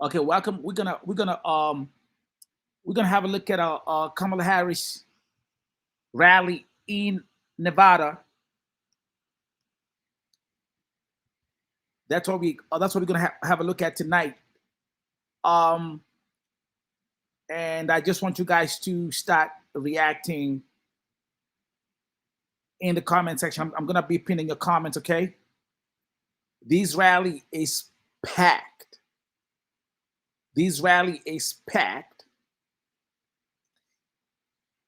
Okay, welcome. We're gonna have a look at Kamala Harris rally in Nevada. That's what we're gonna have a look at tonight. Um, and I just want you guys to start reacting in the comment section. I'm gonna be pinning your comments. Okay, this rally is packed. This rally is packed,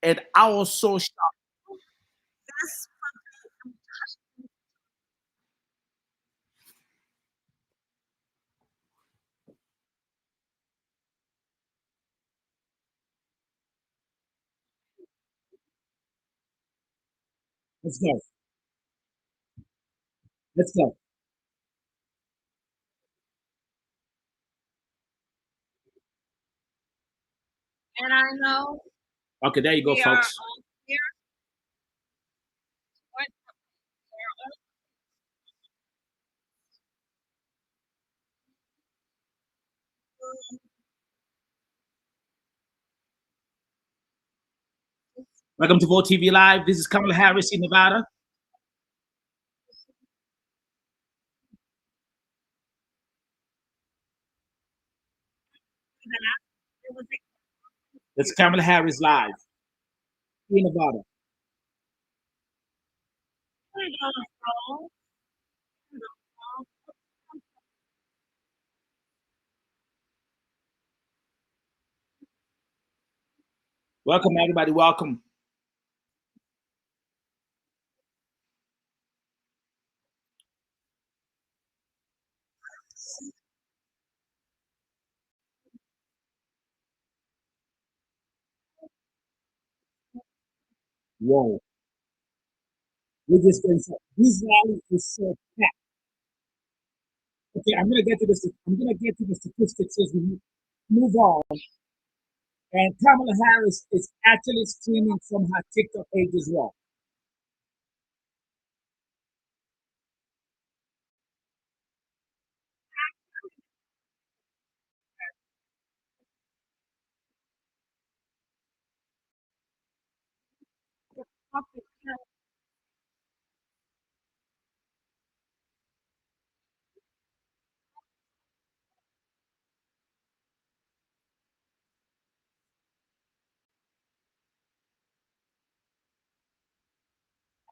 and I was so shocked. Let's go. Let's go. And I know Okay, there you go, we are folks. all here. What Welcome to Vote TV Live. This is Kamala Harris in Nevada. it was It's Kamala Harris live in Nevada. exciting on the phone. Welcome, everybody. Welcome. Whoa. We just been this rally is so packed. Okay, I'm gonna get to the statistics as we move on. And Kamala Harris is actually streaming from her TikTok page as well.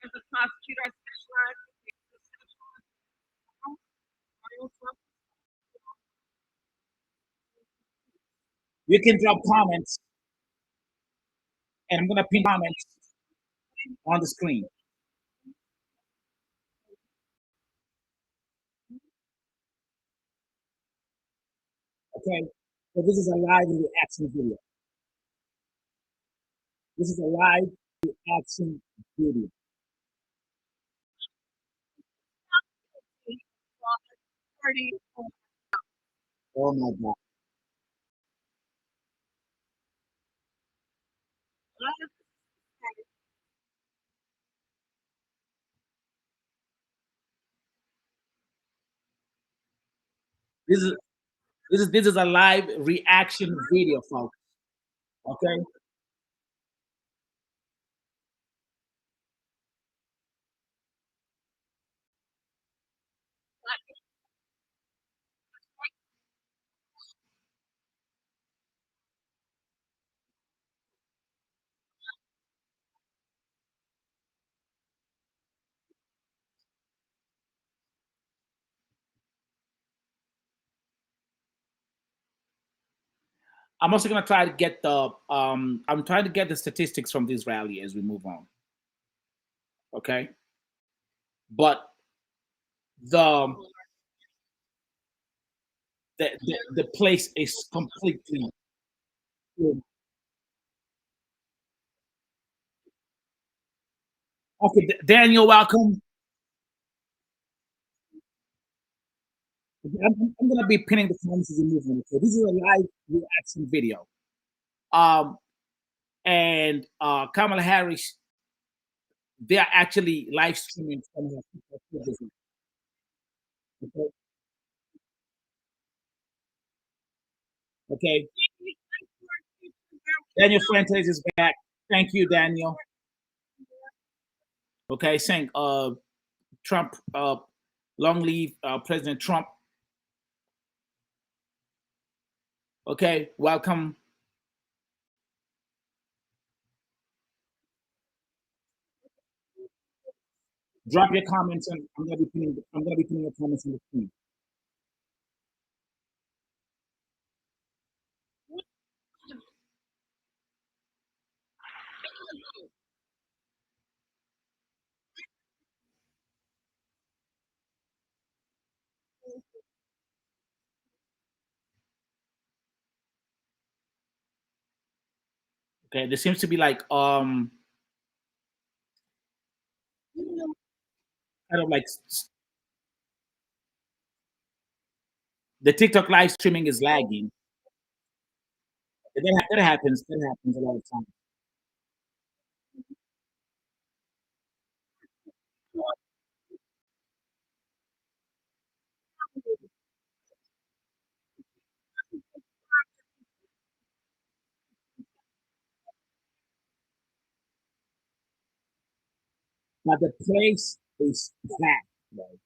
As a prosecutor, I specialize in sexual. You can drop comments, and I'm gonna pin comments on the screen. Okay. So this is a live reaction video. This is a live reaction video. Party. Oh my God. This is this is a live reaction video, folks. Okay. I'm also gonna try to get the I'm trying to get the statistics from this rally as we move on. Okay. But the the place is completely full. Okay, Daniel, welcome. I'm gonna be pinning the comments as we move on. Okay, this is a live reaction video. Um, and Kamala Harris, they are actually live streaming from her television. Okay, Okay, Daniel Fuentes is back. Thank you, Daniel. Okay, saying Trump, long live President Trump. Okay, welcome. Drop your comments, and I'm gonna be putting your comments on the screen. Okay, there seems to be like kind of like the TikTok live streaming is lagging. That happens. That happens a lot of times. But the place is packed. Right?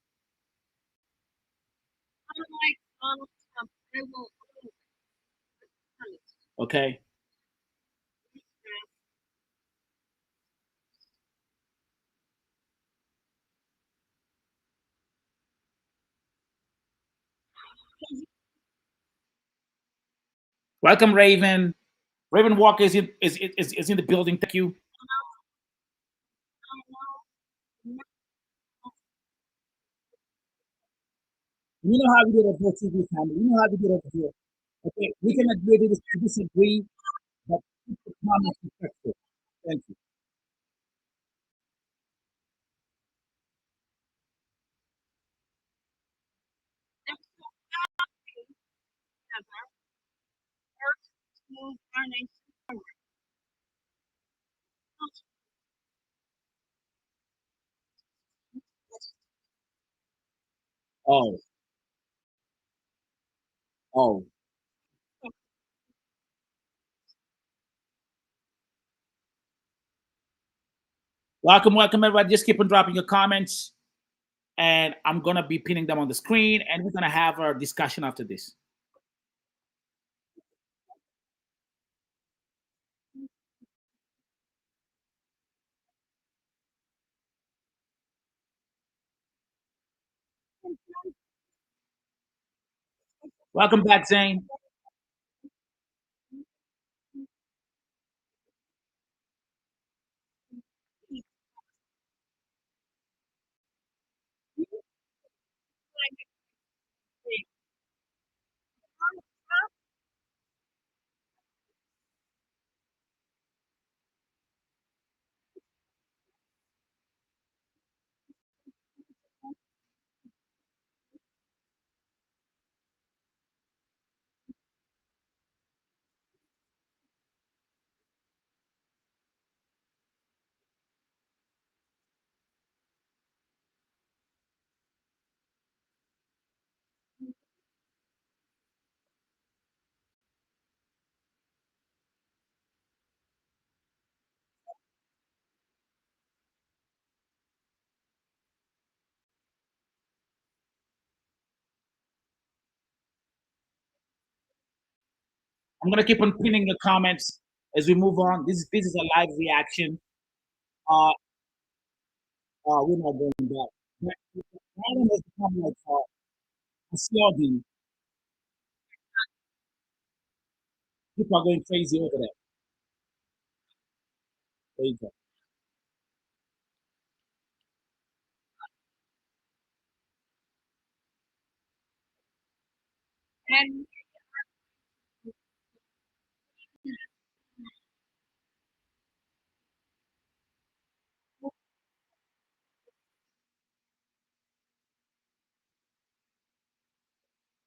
Okay. Welcome, Raven. Raven Walker is in the building. Thank you. You know how we do it at both TV family. You know how we do it over here. Okay, we can agree to disagree, but keep the comments respectful. Thank you. Oh, oh. Welcome, welcome, everybody. Just keep on dropping your comments, and I'm gonna be pinning them on the screen, and we're gonna have our discussion after this. Welcome back, Zane. I'm gonna keep on pinning the comments as we move on. This is a live reaction. Uh, we're not going back. Adam has become like a slogan. People are going crazy over there. There you go.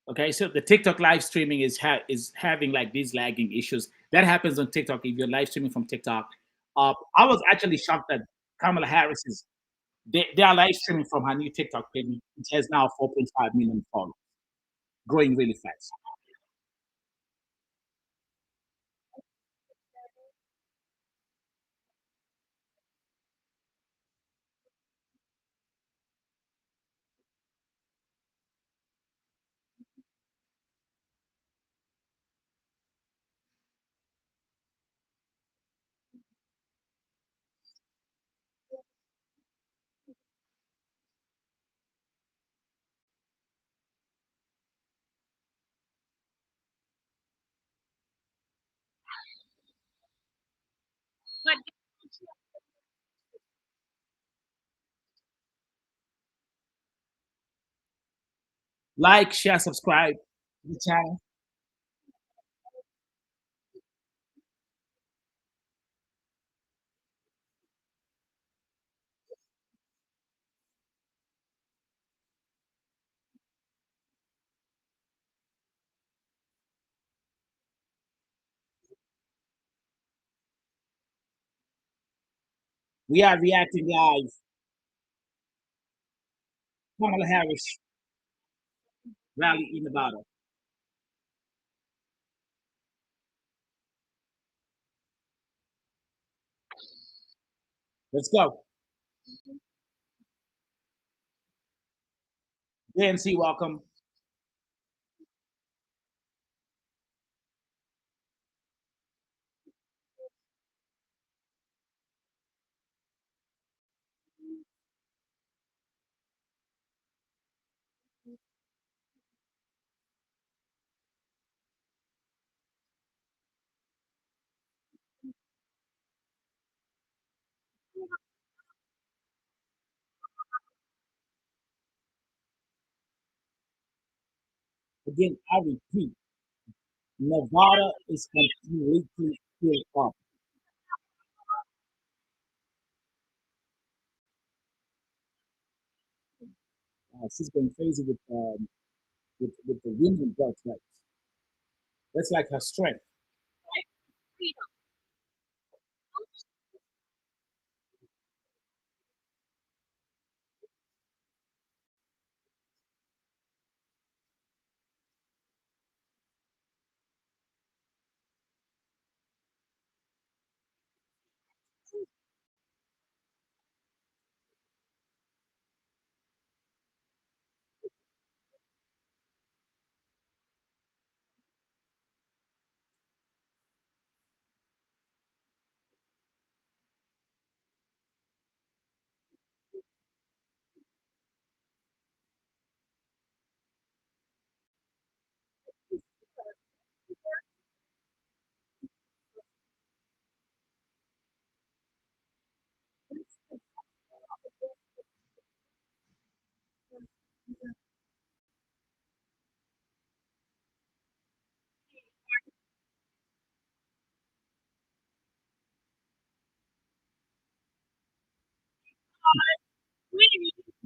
Okay, so the TikTok live streaming is having like these lagging issues. That happens on TikTok if you're live streaming from TikTok. I was actually shocked that Kamala Harris is they are live streaming from her new TikTok page, which has now 4.5 million followers, growing really fast. but Like, share, subscribe to the channel. We are reacting live. Kamala Harris rally in Nevada. Let's go. DNC, welcome. Again, I repeat, Nevada is completely filled up. She's been crazy with the women birthright. That's like her strength.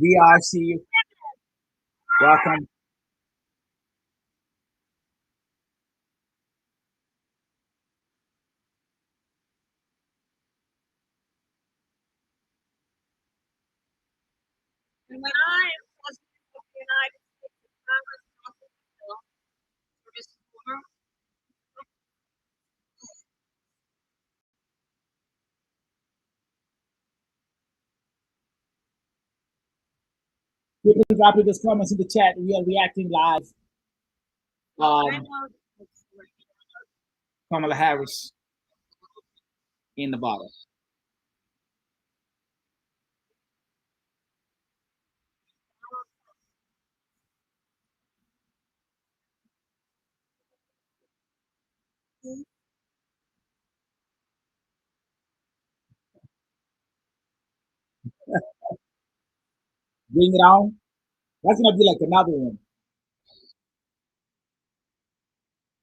VRC, welcome. when I am president of the United States of Congress, for this quarter, People drop those comments in the chat. We are reacting live. I Um, know Kamala Harris in Nevada. Bring it on. That's gonna be like another one.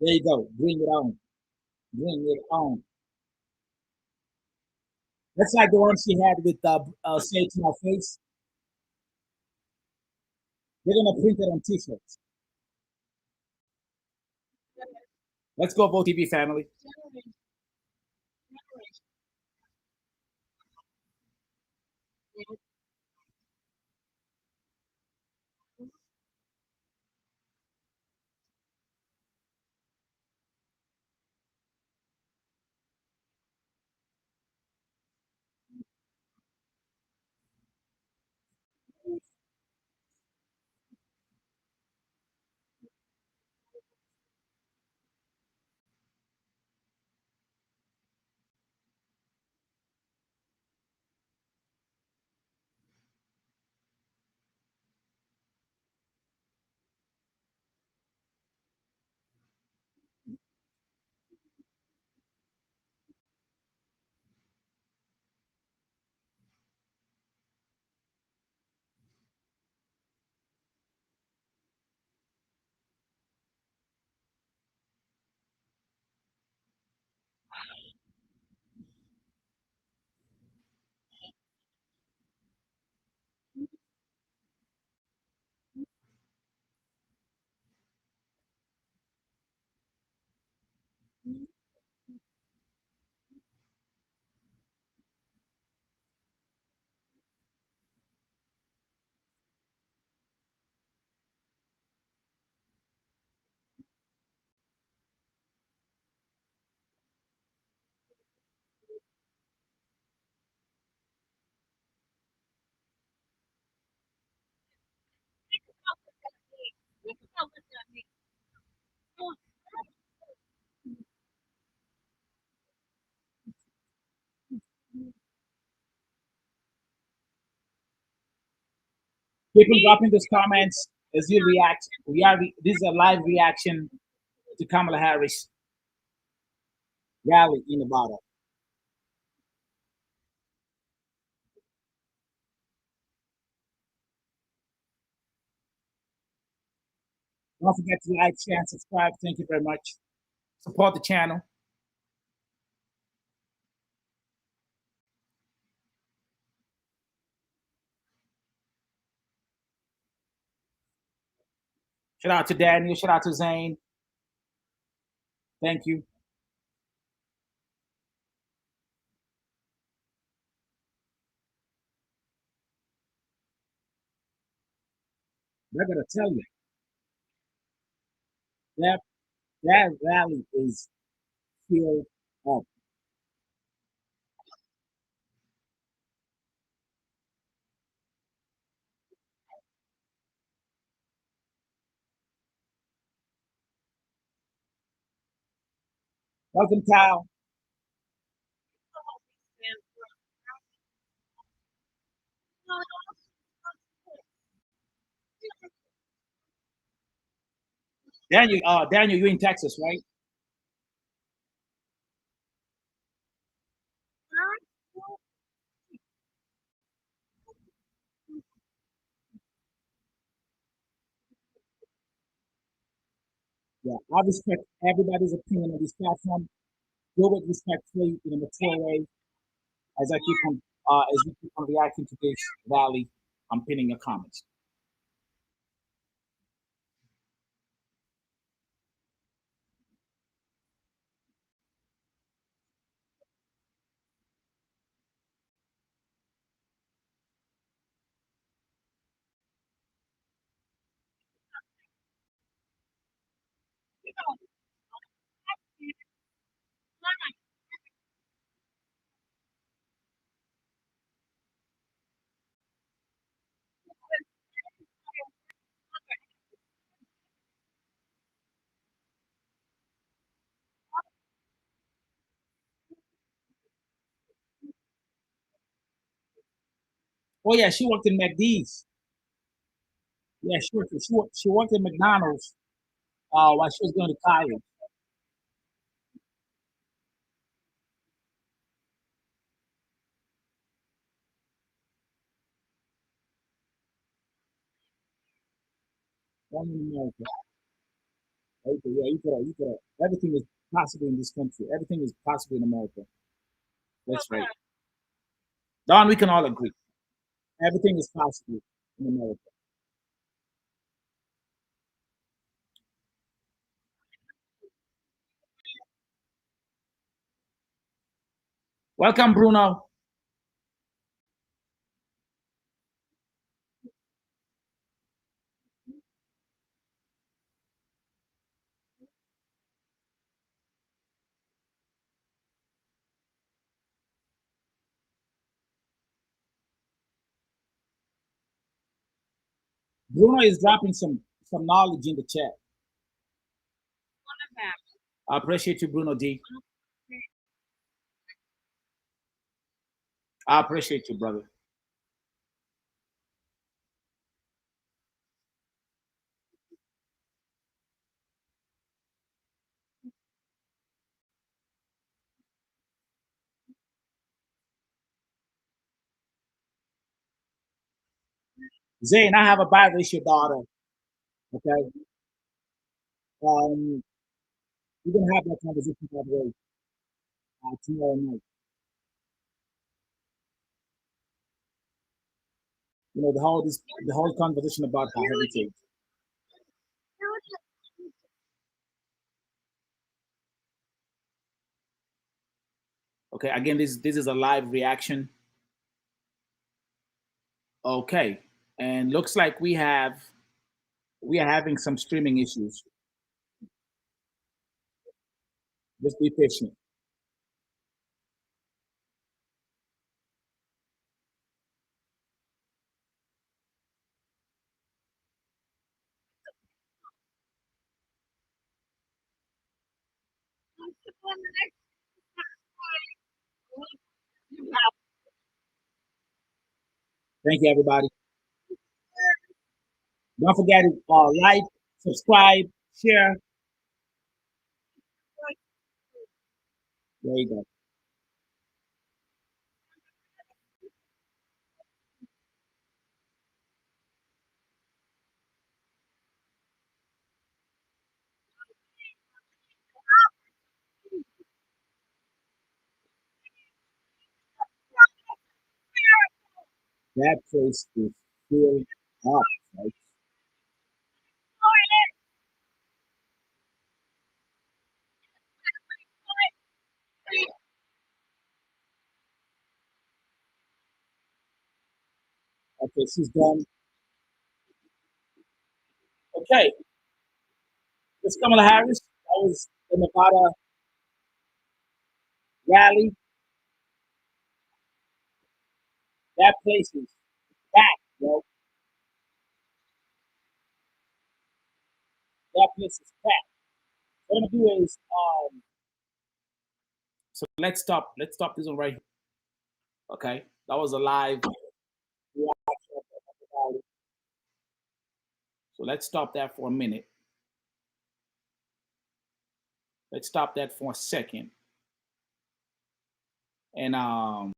There you go. Bring it on. Bring it on. That's like the one she had with "Say It to My Face." They're gonna print it on T-shirts. Let's go, Vote TV family. Keep on dropping those comments as you react. This is a live reaction to Kamala Harris rally in Nevada. Don't forget to like, share, and subscribe. Thank you very much. Support the channel. Shout out to Daniel. Shout out to Zane. Thank you. I gotta tell you, that that rally is filled up. Welcome, Kyle. Daniel, you're in Texas, right? Yeah, I respect everybody's opinion on this platform. Do it respectfully in a mature way. As we keep on reacting to this rally, I'm pinning your comments. Oh yeah, she worked in McD's. Yeah, she worked in McDonald's while she was going to college. Born in America. Okay, yeah, you could. Everything is possible in this country. Everything is possible in America. That's right. Don, we can all agree. Everything is possible in America. Welcome, Bruno. Bruno is dropping some knowledge in the chat. I appreciate you, Bruno D. I appreciate you, brother. Zane, I have a biracial daughter. Okay, um, we're gonna have that conversation by the way tomorrow night. You know the whole conversation about her heritage. Okay, again, this is a live reaction. Okay, and looks like we are having some streaming issues. Just be patient. Thank you, everybody. Don't forget to like, subscribe, share. There you go. That place is filled up. Right? Okay, she's done. Okay, Miss Kamala Harris. That was the Nevada rally. That place is packed, bro. That place is packed. What I'm gonna do is so let's stop. Let's stop this one right here. Okay, that was a live reaction of the rally. So let's stop that for a minute. Let's stop that for a second. And I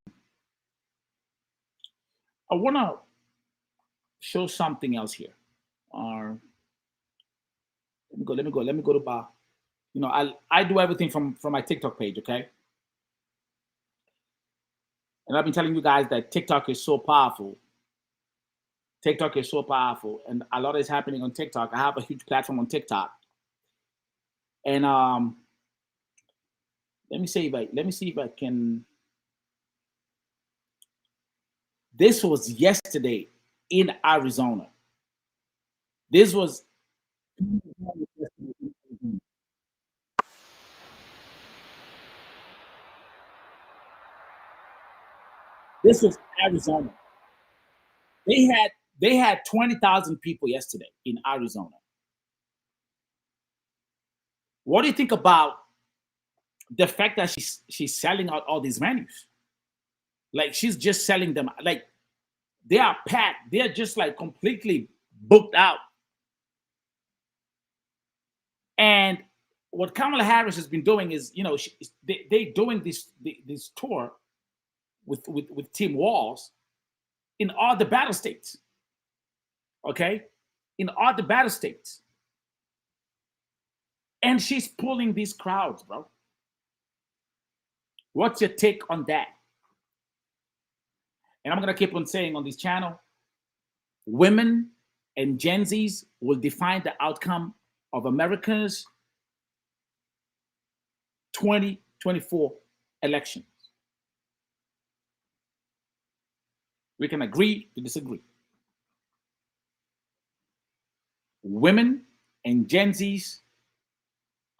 wanna show something else here. Or let me go to bar. You know, I do everything from my TikTok page, okay? And I've been telling you guys that TikTok is so powerful. TikTok is so powerful, and a lot is happening on TikTok. I have a huge platform on TikTok, and let me see if I can. This was yesterday in Arizona. This was this was Arizona. They had they had 20,000 people yesterday in Arizona. What do you think about the fact that she's selling out all these menus? Like she's just selling them. Like they are packed. They're just like completely booked out. And what Kamala Harris has been doing is, you know, they doing this tour with Tim Walls in all the battle states. Okay, in all the battle states, and she's pulling these crowds, bro. What's your take on that? And I'm gonna keep on saying on this channel, women and Gen Zs will define the outcome of America's 2024 election. We can agree to disagree. Women and Gen Zs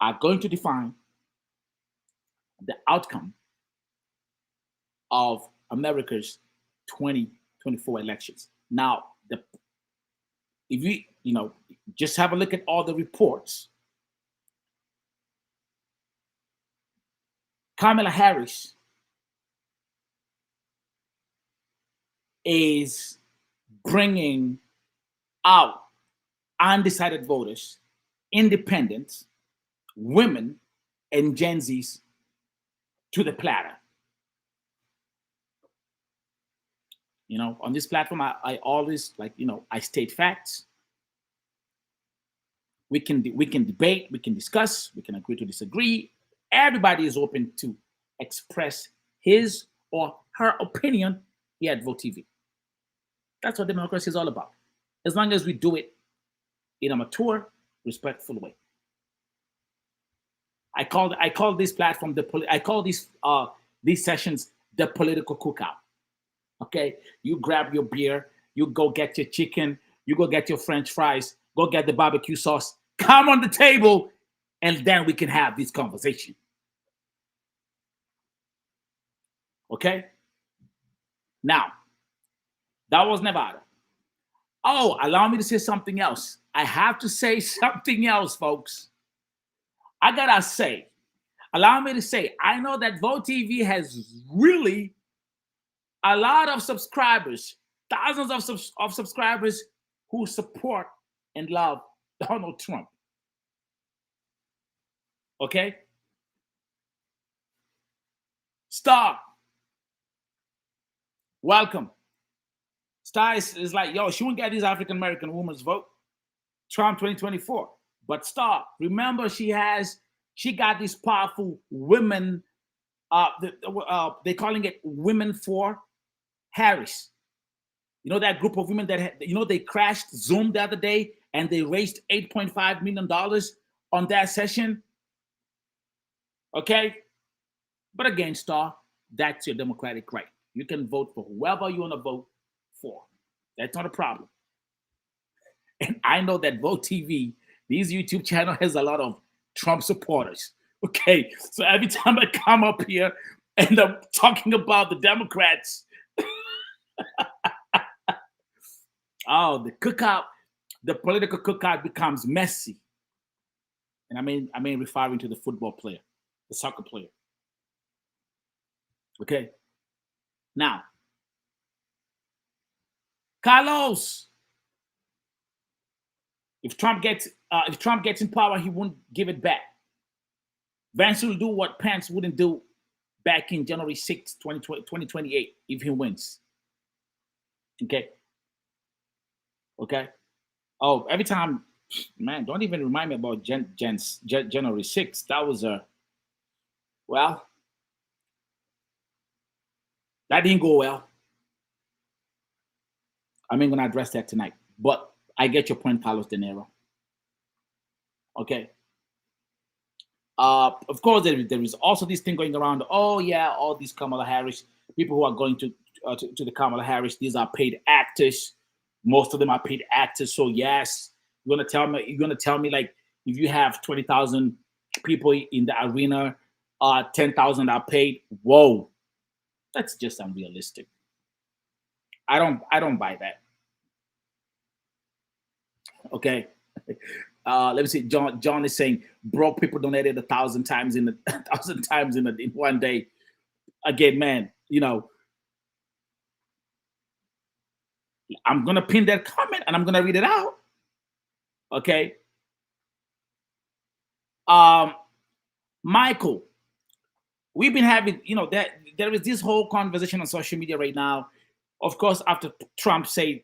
are going to define the outcome of America's 2024 elections. Now, if you know, just have a look at all the reports. Kamala Harris is bringing out undecided voters, independents, women, and Gen Zs to the platter. You know, on this platform, I always like, you know, I state facts. We can debate, we can discuss, we can agree to disagree. Everybody is open to express his or her opinion here at Vote TV. That's what democracy is all about. As long as we do it in a mature, respectful way. I call this platform I call these sessions the political cookout. Okay, you grab your beer, you go get your chicken, you go get your French fries, go get the barbecue sauce, come on the table, and then we can have this conversation. Okay, now that was Nevada. Oh, allow me to say something else. I have to say something else, folks. I gotta say, allow me to say, I know that Vote TV has really a lot of subscribers, thousands of subscribers who support and love Donald Trump. Okay? Star, welcome. Star is like, yo, she won't get these African American women's vote. Trump 2024. But Star, remember she got these powerful women. They're calling it Women for Harris. You know that group of women that they crashed Zoom the other day and they raised $8.5 million on that session. Okay, but again, Star, that's your democratic right. You can vote for whoever you want to vote for. That's not a problem. And I know that Vote TV, these YouTube channel has a lot of Trump supporters. Okay, so every time I come up here and I'm talking about the Democrats, oh, the cookout, the political cookout becomes messy. And I mean referring to the football player, the soccer player. Okay. Now, Carlos, if Trump gets in power, he won't give it back. Vance will do what Pence wouldn't do back in January 6th, 2028, if he wins. Okay. Okay. Oh, every time, man, don't even remind me about January 6th. That was well, that didn't go well. I'm not going to address that tonight, but I get your point, Carlos De Niro. Okay. Of course, there is also this thing going around. Oh yeah, all these Kamala Harris people who are going to the Kamala Harris. These are paid actors. Most of them are paid actors. So yes, you're gonna tell me like if you have 20,000 people in the arena, 10,000 are paid. Whoa, that's just unrealistic. I don't buy that. Okay. Let me see. John is saying broke people donated 1,000 times in 1,000 times in one day. Again, man, I'm gonna pin that comment and I'm gonna read it out. Okay. Michael, we've been having, that there is this whole conversation on social media right now. Of course, after Trump said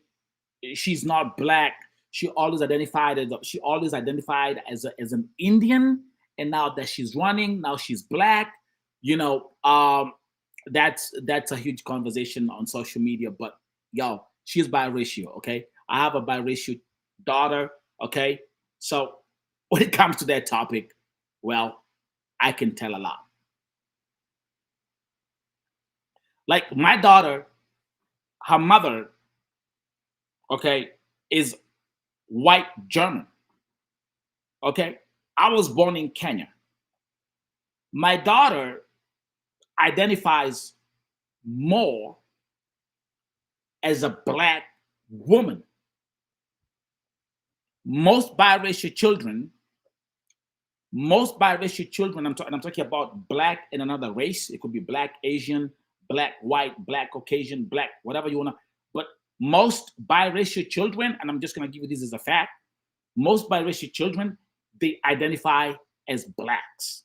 she's not black, she always identified as an Indian, and now that she's running, now she's black. That's a huge conversation on social media. But yo, she's biracial. Okay, I have a biracial daughter. Okay, so when it comes to that topic, well, I can tell a lot. Like my daughter, her mother, okay, is white German. Okay, I was born in Kenya. My daughter identifies more as a black woman. Most biracial children, I'm talking about black and another race. It could be black, Asian, black, white, black, Caucasian, black, whatever you want to. But most biracial children, and I'm just going to give you this as a fact, most biracial children, they identify as blacks.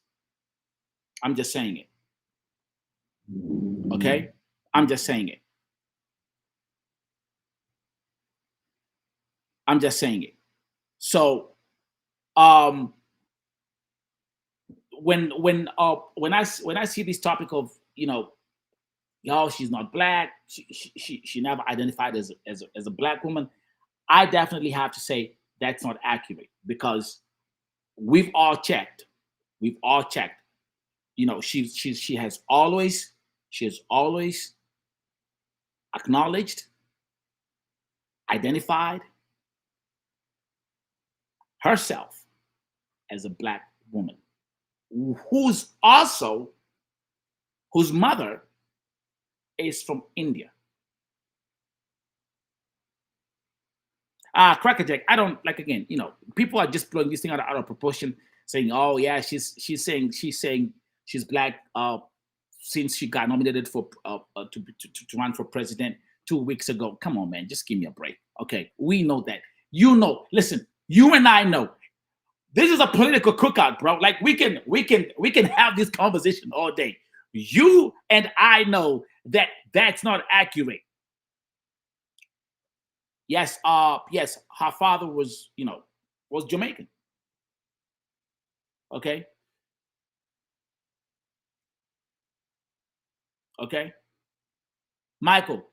I'm just saying it. Okay? I'm just saying it. I'm just saying it. So, when I see this topic of she's not black, she never identified as a black woman, I definitely have to say that's not accurate, because we've all checked. She has always acknowledged, identified herself as a black woman, whose mother is from India. Crackerjack, I don't like, again, people are just blowing this thing out of proportion, saying, oh yeah, she's saying she's black since she got nominated for to run for president 2 weeks ago. Come on, man, just give me a break. Okay, we know that. Listen, You and I know. This is a political cookout, bro. Like we can have this conversation all day. You and I know that that's not accurate. Yes, yes, her father was, was Jamaican. Okay, okay. Michael,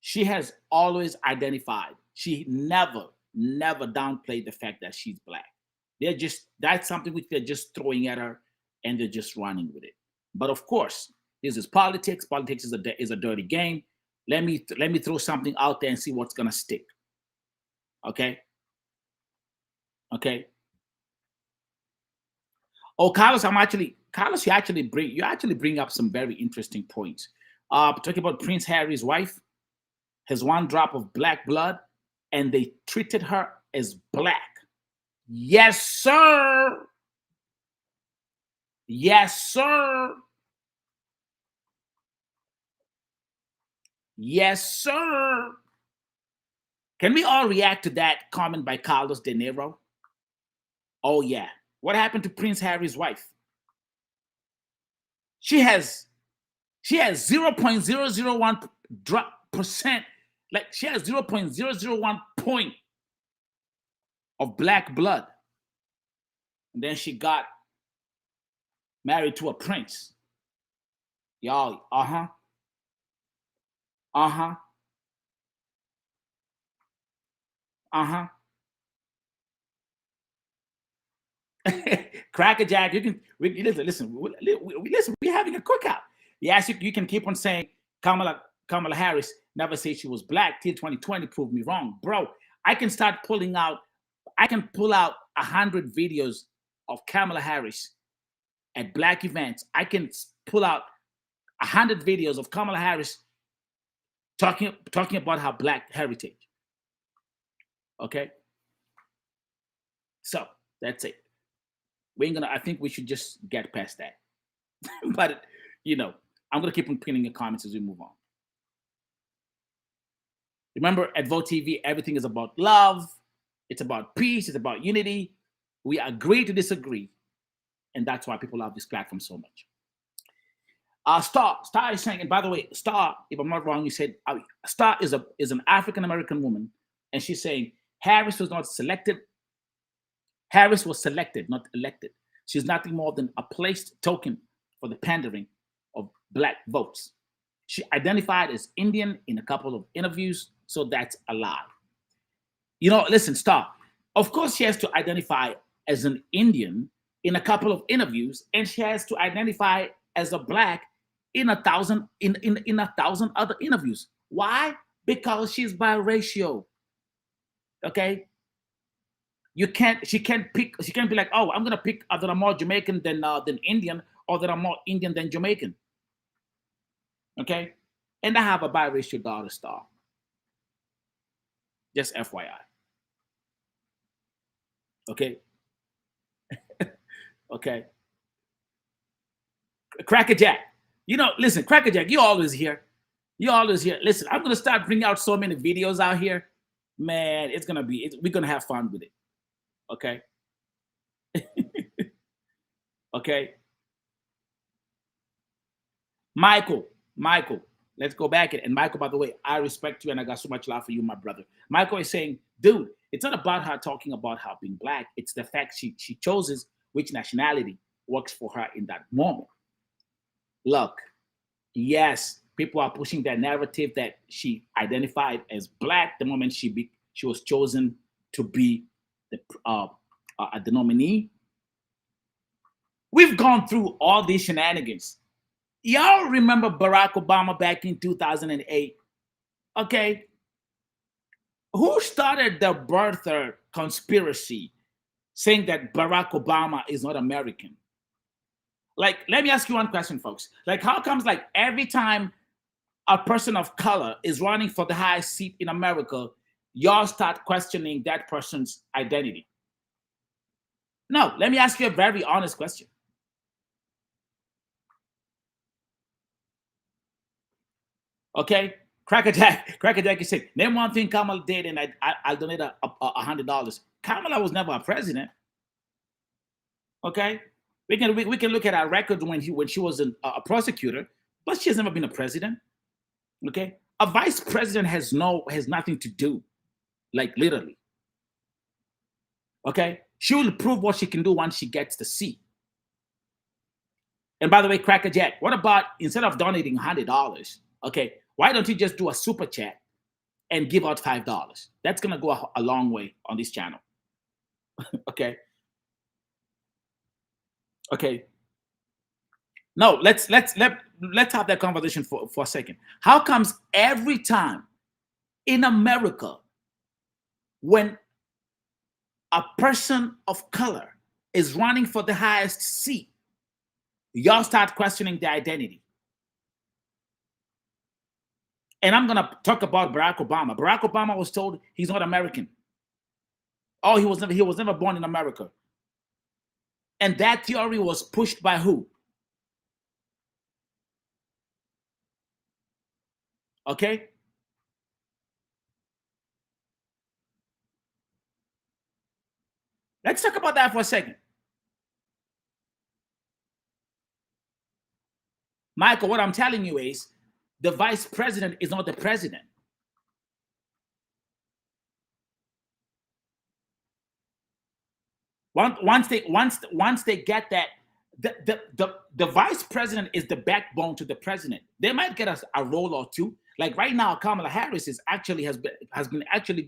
she has always identified. She never downplayed the fact that she's black. They're just that's something which they're just throwing at her, and they're just running with it. But of course, this is politics. Politics is a dirty game. Let me throw something out there and see what's gonna stick. Okay, okay. Oh, Carlos, Carlos. You actually bring up some very interesting points. Talking about Prince Harry's wife has one drop of black blood, and they treated her as black. Yes, sir. Yes, sir. Yes, sir. Can we all react to that comment by Carlos De Niro? Oh yeah. What happened to Prince Harry's wife? She has she has 0.001 drop percent, like she has 0.001 point of black blood. And then she got married to a prince. Y'all, uh-huh. Uh-huh. Uh-huh. Cracker Jack, listen, we're having a cookout. Yes, you can keep on saying Kamala Harris never said she was black till 2020 proved me wrong. Bro, I can start pulling out, I can pull out 100 videos of Kamala Harris at black events. I can pull out 100 videos of Kamala Harris talking about her black heritage. Okay? So that's it. We ain't gonna, I think we should just get past that. But I'm gonna keep on pinning your comments as we move on. Remember, at Vote TV, everything is about love, it's about peace, it's about unity. We agree to disagree, and that's why people love this platform so much. Star is saying, and by the way, Star, if I'm not wrong, you said Star is an African American woman, and she's saying Harris was not selected. Harris was selected, not elected. She's nothing more than a placed token for the pandering of black votes. She identified as Indian in a couple of interviews, so that's a lie. Listen, Star. Of course, she has to identify as an Indian in a couple of interviews, and she has to identify as a black in a thousand other interviews. Why? Because she's biracial. Okay. She can't pick. She can't be like, oh, I'm gonna pick that I'm more Jamaican than Indian, or that I'm more Indian than Jamaican. Okay. And I have a biracial daughter, Star. Just FYI. Okay. Okay. Cracker Jack. Listen, Cracker Jack, you always here. You always here. Listen, I'm gonna start bringing out so many videos out here. Man, we're gonna have fun with it. Okay. Okay. Michael, let's go back. And Michael, by the way, I respect you and I got so much love for you, my brother. Michael is saying, dude, it's not about her talking about her being black. It's the fact she chooses which nationality works for her in that moment. Look, yes, people are pushing that narrative that she identified as black the moment she was chosen to be the nominee. We've gone through all these shenanigans. Y'all remember Barack Obama back in 2008? Okay. Who started the birther conspiracy saying that Barack Obama is not American? Like, let me ask you one question, folks. Like, how comes like every time a person of color is running for the highest seat in America, y'all start questioning that person's identity? No, let me ask you a very honest question. Okay, Cracker Jack is saying, name one thing Kamala did, and I'll donate $100. Kamala was never a president. Okay, we can look at our record when she was a prosecutor, but she has never been a president. Okay, a vice president has nothing to do, like literally. Okay, she will prove what she can do once she gets the seat. And by the way, Cracker Jack, what about instead of donating $100, okay, why don't you just do a super chat and give out $5? That's gonna go a long way on this channel. Okay. Okay. No, let's have that conversation for a second. How comes every time in America when a person of color is running for the highest seat, y'all start questioning their identity? And I'm gonna talk about Barack Obama. Barack Obama was told he's not American. Oh, he was never born in America. And that theory was pushed by who? Okay. Let's talk about that for a second. Michael, what I'm telling you is the vice president is not the president. Once they get that, the vice president is the backbone to the president. They might get us a role or two. Like right now, Kamala Harris has been actually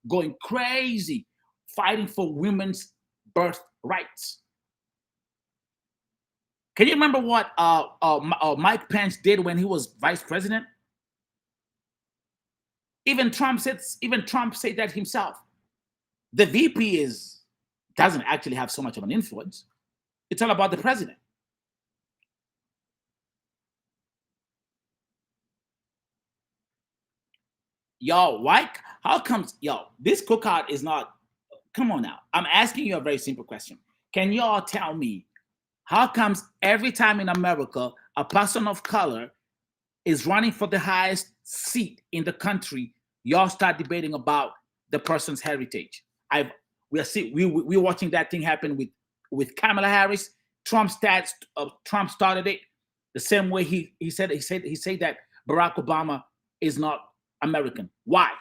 going crazy, fighting for women's birth rights. Can you remember what Mike Pence did when he was vice president? Even Trump said that himself. The VP doesn't actually have so much of an influence. It's all about the president. Yo, why? How comes? Yo, this cookout is not. Come on now. I'm asking you a very simple question. Can y'all tell me how comes every time in America a person of color is running for the highest seat in the country, y'all start debating about the person's heritage? We're watching that thing happen with Kamala Harris. Trump started it the same way he said that Barack Obama is not American. Why?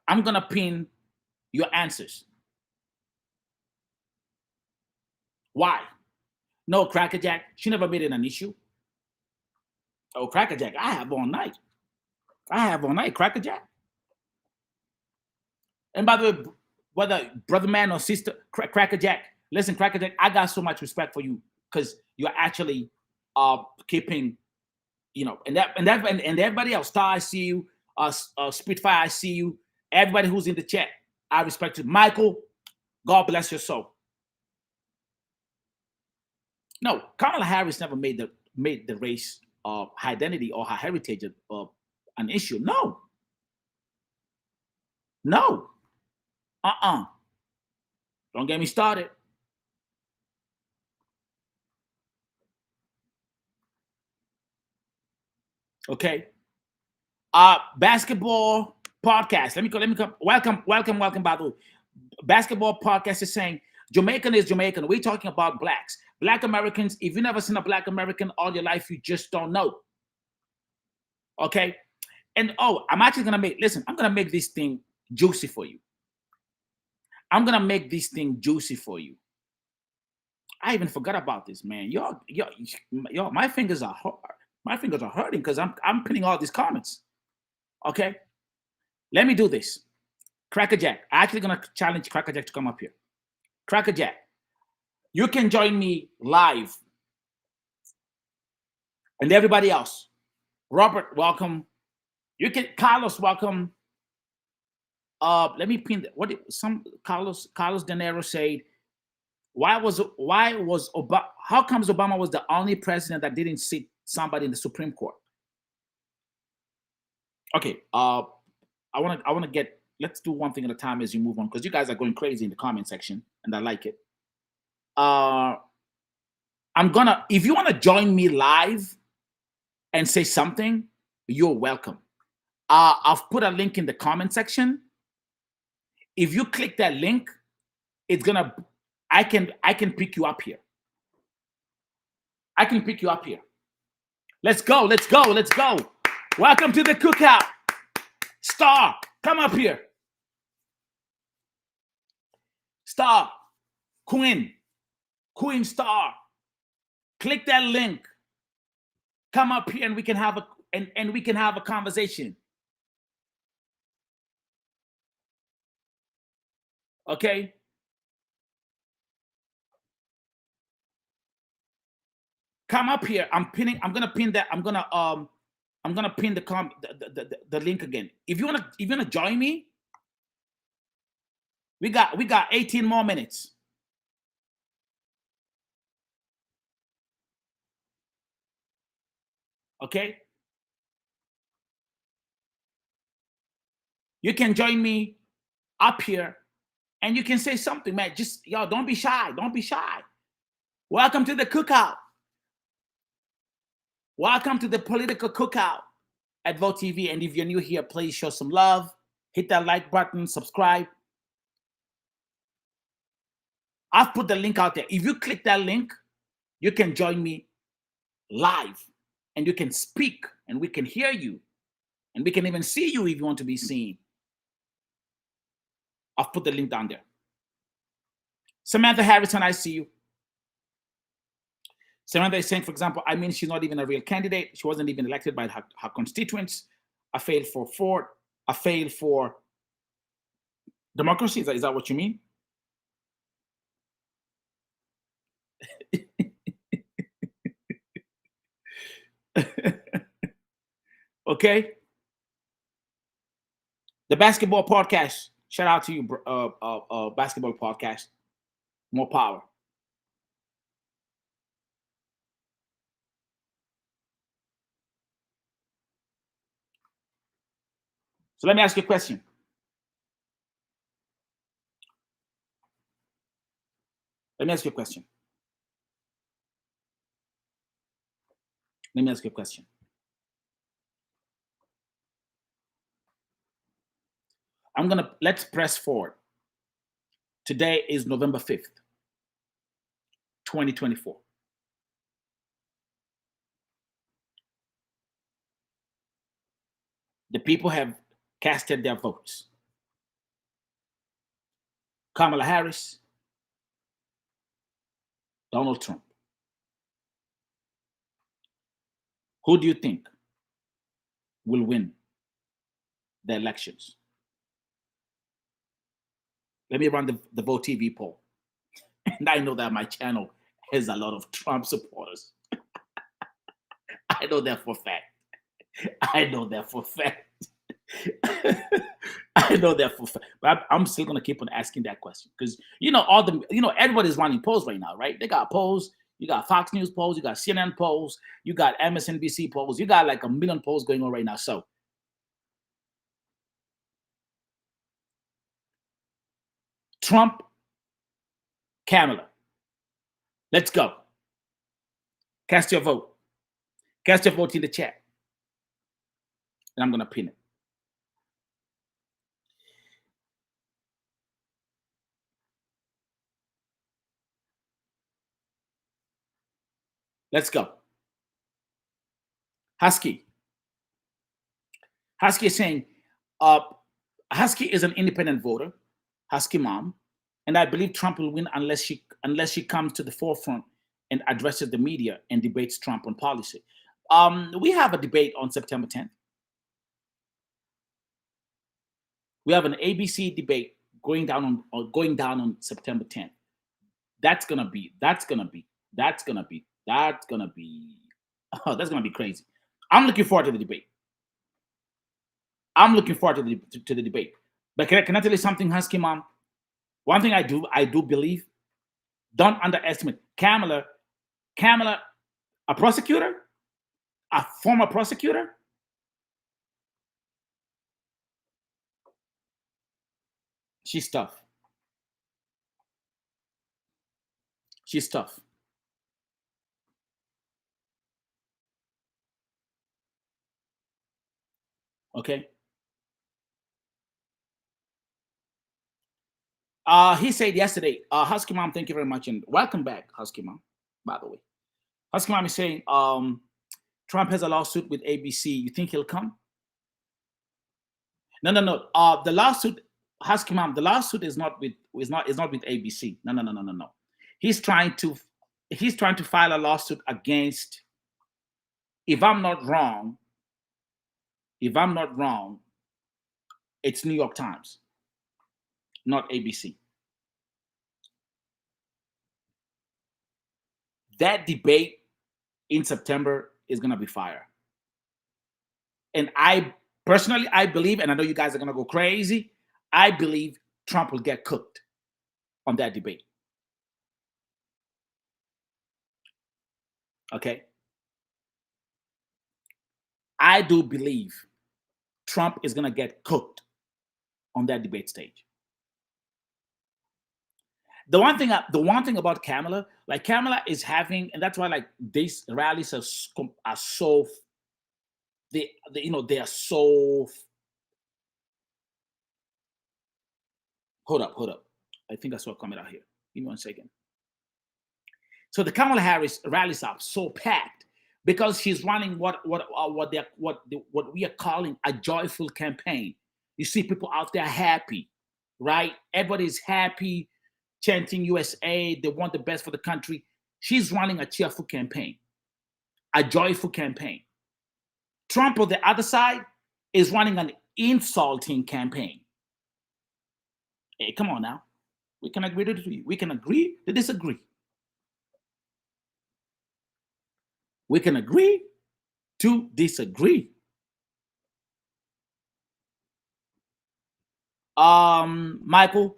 I'm gonna pin your answers. Why? No, Cracker Jack, she never made it an issue. Oh, Cracker Jack, I have all night. Cracker Jack. And by the way, whether brother man or sister, Cracker Jack, listen, Cracker Jack, I got so much respect for you because you're actually keeping, and everybody else. Star, I see you. Spitfire, I see you. Everybody who's in the chat, I respect you. Michael, God bless your soul. No, Kamala Harris never made the race identity or her heritage an issue. No. Don't get me started. Okay. Basketball podcast. Let me come. Welcome. By the way, basketball podcast is saying Jamaican is Jamaican. We're talking about blacks, Black Americans. If you've never seen a Black American all your life, you just don't know. Okay. And I'm actually gonna I'm gonna make this thing juicy for you. I even forgot about this, man. Y'all, my fingers are hard. My fingers are hurting because I'm pinning all these comments. Okay, let me do this. Cracker Jack, I'm actually gonna challenge Cracker Jack to come up here. Cracker Jack, you can join me live, and everybody else. Robert, welcome. You can Carlos, welcome. Let me pin Carlos De Niro said. How comes Obama was the only president that didn't sit somebody in the Supreme Court? Okay, I want to get. Let's do one thing at a time as you move on because you guys are going crazy in the comment section, and I like it. If you want to join me live, and say something, you're welcome. I've put a link in the comment section. If you click that link, it's gonna I can pick you up here. I can pick you up here. Let's go, let's go, let's go. Welcome to the cookout. Star, come up here. Star, Queen Star. Click that link. Come up here and we can have a conversation. Okay? Come up here. I'm gonna pin the link again. If you wanna join me, we got 18 more minutes. Okay? You can join me up here and you can say something, man. Just y'all don't be shy. Don't be shy. Welcome to the cookout. Welcome to the political cookout at Vote TV. And if you're new here, please show some love. Hit that like button, subscribe. I've put the link out there. If you click that link, you can join me live and you can speak and we can hear you and we can even see you if you want to be seen. I've put the link down there. Samantha Harrison, I see you. Samantha is saying, for example, I mean, she's not even a real candidate. She wasn't even elected by her constituents. I failed for Ford. I failed for democracy. Is that what you mean? Okay. The basketball podcast. Shout out to you, basketball podcast. More power. So let me ask you a question. Let me ask you a question. Let me ask you a question. Let's press forward. Today is November 5th, 2024. The people have casted their votes. Kamala Harris, Donald Trump. Who do you think will win the elections? Let me run the Vote TV poll. And I know that my channel has a lot of Trump supporters. I know that for a fact. I know that for a fact. I know that for a fact. But I'm still gonna keep on asking that question because everybody's running polls right now, right? They got polls. You got Fox News polls. You got CNN polls. You got MSNBC polls. You got like a million polls going on right now. So Trump, Kamala. Let's go. Cast your vote. Cast your vote in the chat. And I'm gonna pin it. Let's go. Husky. Husky is saying, Husky is an independent voter, Husky mom, and I believe Trump will win unless she comes to the forefront and addresses the media and debates Trump on policy. We have a debate on September 10th. We have an ABC debate going down on September 10th. That's gonna be crazy. I'm looking forward to the debate. I'm looking forward to the debate. But can I tell you something, Husky mom? One thing I do believe, don't underestimate Kamala, a prosecutor, a former prosecutor. She's tough. She's tough. Okay. He said yesterday, Husky Mom, thank you very much, and welcome back, Husky Mom. By the way, Husky Mom is saying, Trump has a lawsuit with ABC. You think he'll come? No, no, no. The lawsuit, Husky Mom, the lawsuit is not with ABC. No, no, no, no, no, no. He's trying to file a lawsuit against. If I'm not wrong, it's New York Times, not ABC. That debate in September is gonna be fire. And I personally, I believe, and I know you guys are gonna go crazy, I believe Trump will get cooked on that debate. Okay. I do believe Trump is gonna get cooked on that debate stage. The one thing about Kamala, like Kamala is having, and that's why like these rallies are so they are so. Hold up. I think I saw a comment out here. Give me 1 second. So the Kamala Harris rallies are so packed because she's running what we are calling a joyful campaign. You see people out there happy, right? Everybody's happy, chanting USA. They want the best for the country. She's running a cheerful campaign, a joyful campaign. Trump on the other side is running an insulting campaign. Hey, come on now. We can agree to disagree. We can agree to disagree. We can agree to disagree. Michael,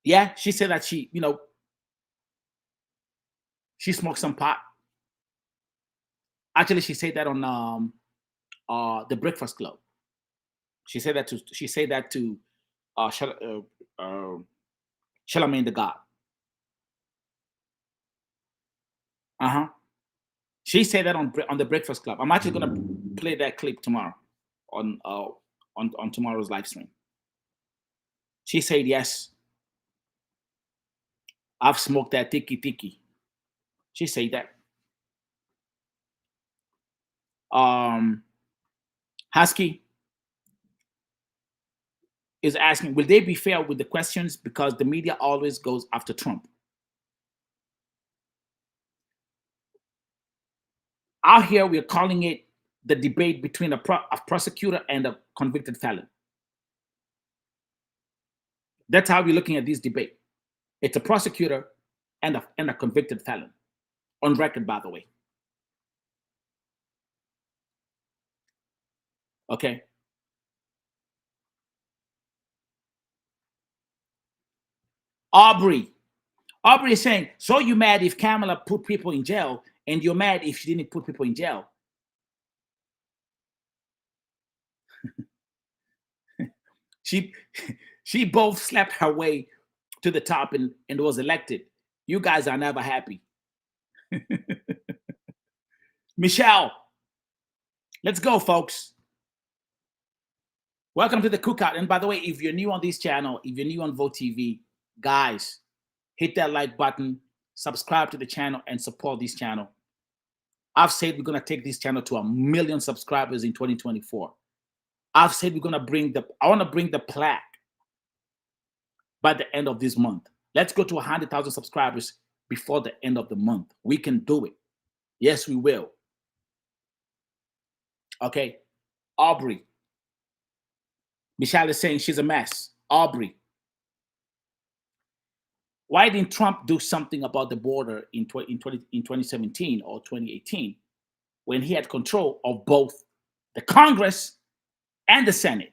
yeah, she said that she smoked some pot. Actually, she said that on the Breakfast Club. She said that to Charlamagne the God. Uh-huh. She said that on the Breakfast Club. I'm actually gonna play that clip tomorrow on tomorrow's live stream. She said, yes, I've smoked that tiki. She said that. Husky is asking, will they be fair with the questions because the media always goes after Trump? Out here, we're calling it the debate between a prosecutor and a convicted felon. That's how we're looking at this debate. It's a prosecutor and a convicted felon. On record, by the way. Okay. Aubrey is saying, so you mad if Kamala put people in jail and you're mad if she didn't put people in jail? she both slapped her way to the top and was elected. You guys are never happy. Michelle, let's go, folks. Welcome to the cookout. And by the way, if you're new on this channel, if you're new on Vote TV, guys, hit that like button, subscribe to the channel, and support this channel. I've said we're going to take this channel to 1 million subscribers in 2024. I've said we're going to I want to bring the plaque by the end of this month. Let's go to 100,000 subscribers before the end of the month. We can do it. Yes, we will. Okay. Aubrey. Michelle is saying she's a mess. Aubrey. Why didn't Trump do something about the border in 2017 or 2018 when he had control of both the Congress and the Senate?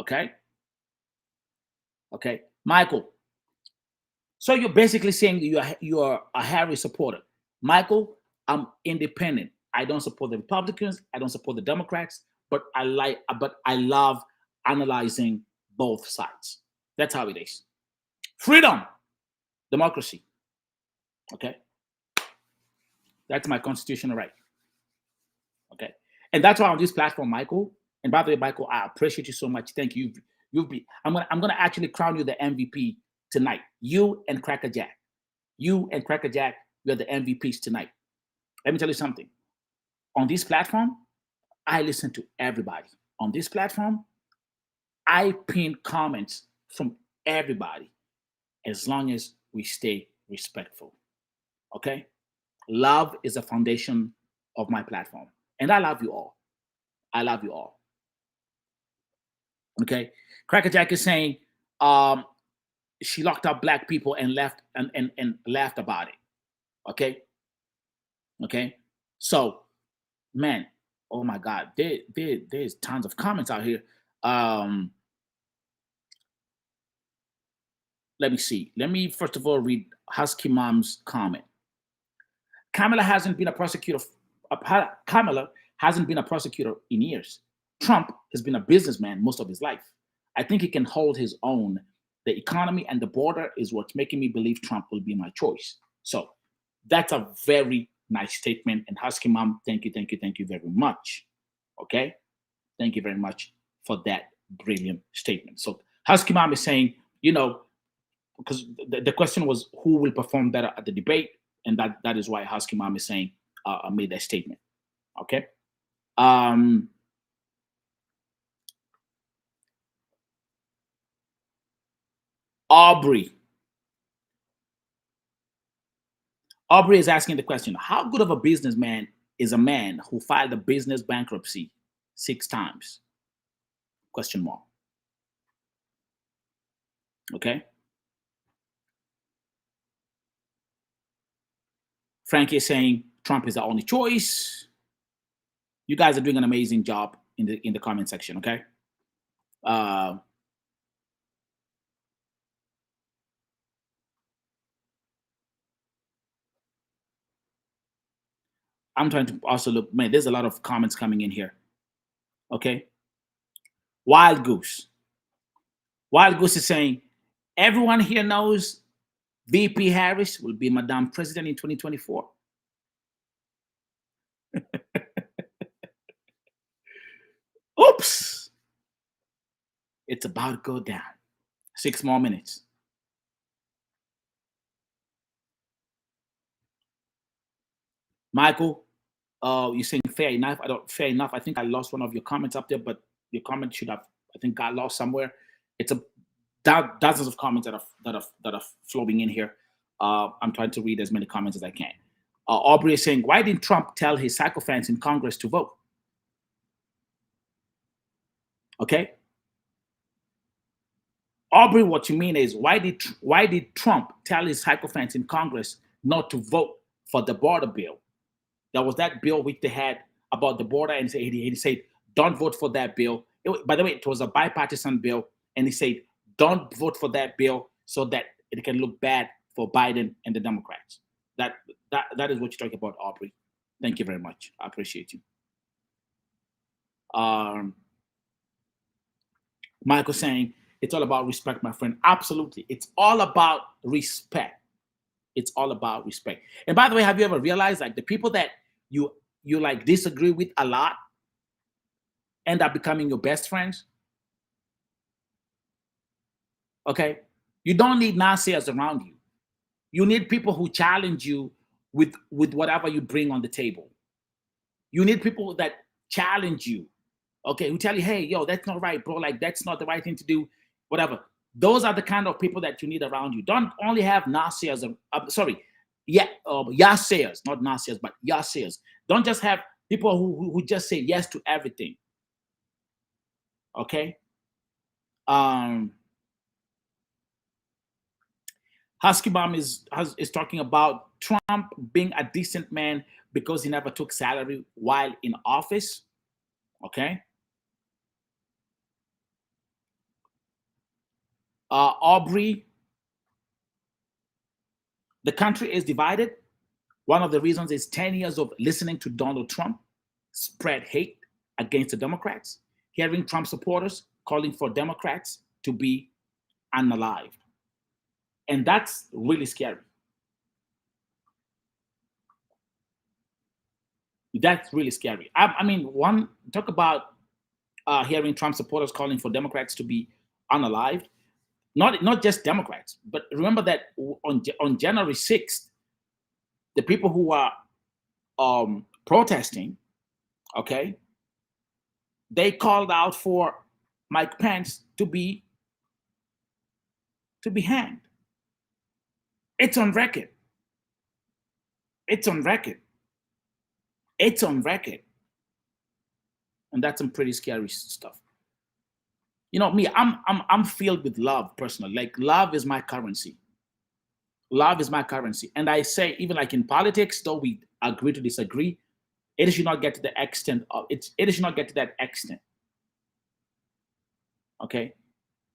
Okay. Okay. Michael. So you're basically saying you are a Harris supporter. Michael, I'm independent. I don't support the Republicans. I don't support the Democrats, but I love analyzing both sides. That's how it is. Freedom, democracy. Okay. That's my constitutional right. Okay. And that's why on this platform, Michael. And by the way, Michael, I appreciate you so much. Thank you. You'll be. I'm gonna actually crown you the MVP tonight. You and Cracker Jack. You and Cracker Jack. You're the MVPs tonight. Let me tell you something. On this platform, I listen to everybody. On this platform, I pin comments from everybody as long as we stay respectful. Okay? Love is the foundation of my platform. And I love you all. I love you all. Okay? Cracker Jack is saying um, she locked up black people and left and laughed about it. Okay? Okay? So, man, oh my God, there's tons of comments out here. Um, let me see. Let me first of all read Husky Mom's comment. Kamala hasn't been a prosecutor. Kamala hasn't been a prosecutor in years. Trump has been a businessman most of his life. I think he can hold his own. The economy and the border is what's making me believe Trump will be my choice. So that's a very nice statement. And Husky Mom, thank you very much. Okay? Thank you very much for that brilliant statement. So Husky Mom is saying, because the question was who will perform better at the debate, and that is why Husky Mom is saying made that statement. Okay. Aubrey is asking the question: how good of a businessman is a man who filed a business bankruptcy 6 times? Question mark. Okay. Frankie is saying Trump is the only choice. You guys are doing an amazing job in the comment section. Okay. I'm trying to also look. Man, there's a lot of comments coming in here. Okay. Wild Goose. Wild Goose is saying everyone here knows VP Harris will be Madame President in 2024. Oops. It's about to go down. 6 more minutes. Michael, you're saying fair enough. Fair enough. I think I lost one of your comments up there, but your comment should have, I think, got lost somewhere. It's dozens of comments that are flowing in here. I'm trying to read as many comments as I can. Aubrey is saying, why didn't Trump tell his sycophants in Congress to vote? Okay. Aubrey, what you mean is why did Trump tell his sycophants in Congress not to vote for the border bill? There was that bill which they had about the border, and he said, don't vote for that bill. By the way, it was a bipartisan bill, and he said, don't vote for that bill so that it can look bad for Biden and the Democrats. That is what you're talking about, Aubrey. Thank you very much. I appreciate you. Michael saying, it's all about respect, my friend. Absolutely. It's all about respect. It's all about respect. And by the way, have you ever realized like the people that you like disagree with a lot end up becoming your best friends? Okay. You don't need naysayers around you. You need people who challenge you with whatever you bring on the table. You need people that challenge you. Okay, who tell you, hey, yo, that's not right, bro. Like, that's not the right thing to do, whatever. Those are the kind of people that you need around you. Don't only have naysayers, yasayers, not naysayers, but yasayers. Don't just have people who just say yes to everything. Okay? Husky Bomb is talking about Trump being a decent man because he never took salary while in office. Okay? Aubrey, the country is divided. One of the reasons is 10 years of listening to Donald Trump spread hate against the Democrats, hearing Trump supporters calling for Democrats to be unalived. And that's really scary. That's really scary. I mean, one talk about hearing Trump supporters calling for Democrats to be unalived. Not just Democrats, but remember that on January 6th, the people who are protesting, okay, they called out for Mike Pence to be hanged. It's on record. It's on record. It's on record. And that's some pretty scary stuff. You know me, I'm filled with love personally. Like love is my currency. Love is my currency. And I say, even like in politics, though we agree to disagree, it should not get to the extent of it should not get to that extent. Okay.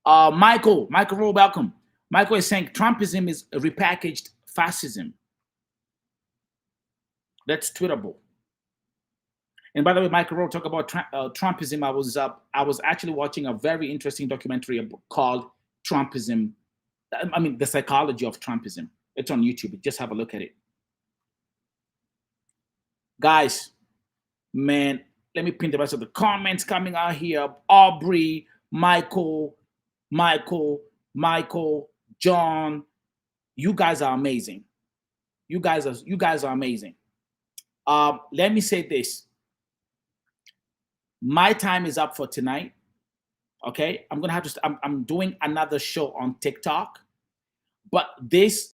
Michael Rowe, welcome. Michael is saying Trumpism is repackaged fascism. That's tweetable. And by the way, Michael Rowe, talk about Trumpism. I was actually watching a very interesting documentary called Trumpism. I mean, the psychology of Trumpism. It's on YouTube. Just have a look at it. Guys, man, let me pin the rest of the comments coming out here. Aubrey, Michael, John. You guys are amazing. You guys are amazing. Let me say this. My time is up for tonight. Okay, I'm gonna have to. I'm doing another show on TikTok, but this.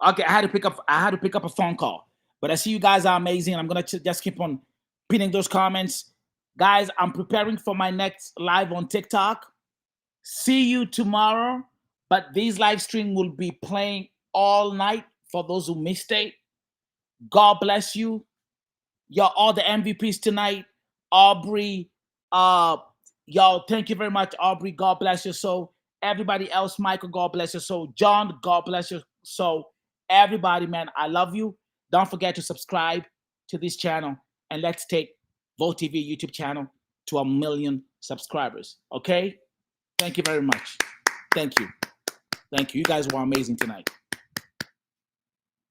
Okay, I had to pick up a phone call, but I see you guys are amazing. I'm gonna just keep on pinning those comments, guys. I'm preparing for my next live on TikTok. See you tomorrow, but these live stream will be playing all night for those who missed it. God bless you. Y'all, all the MVPs tonight. Aubrey, y'all, thank you very much, Aubrey. God bless your soul. Everybody else, Michael, God bless your soul. John, God bless your soul. Everybody, man, I love you. Don't forget to subscribe to this channel, and let's take Vote TV YouTube channel to 1 million subscribers. Okay? Thank you very much. Thank you. Thank you. You guys were amazing tonight.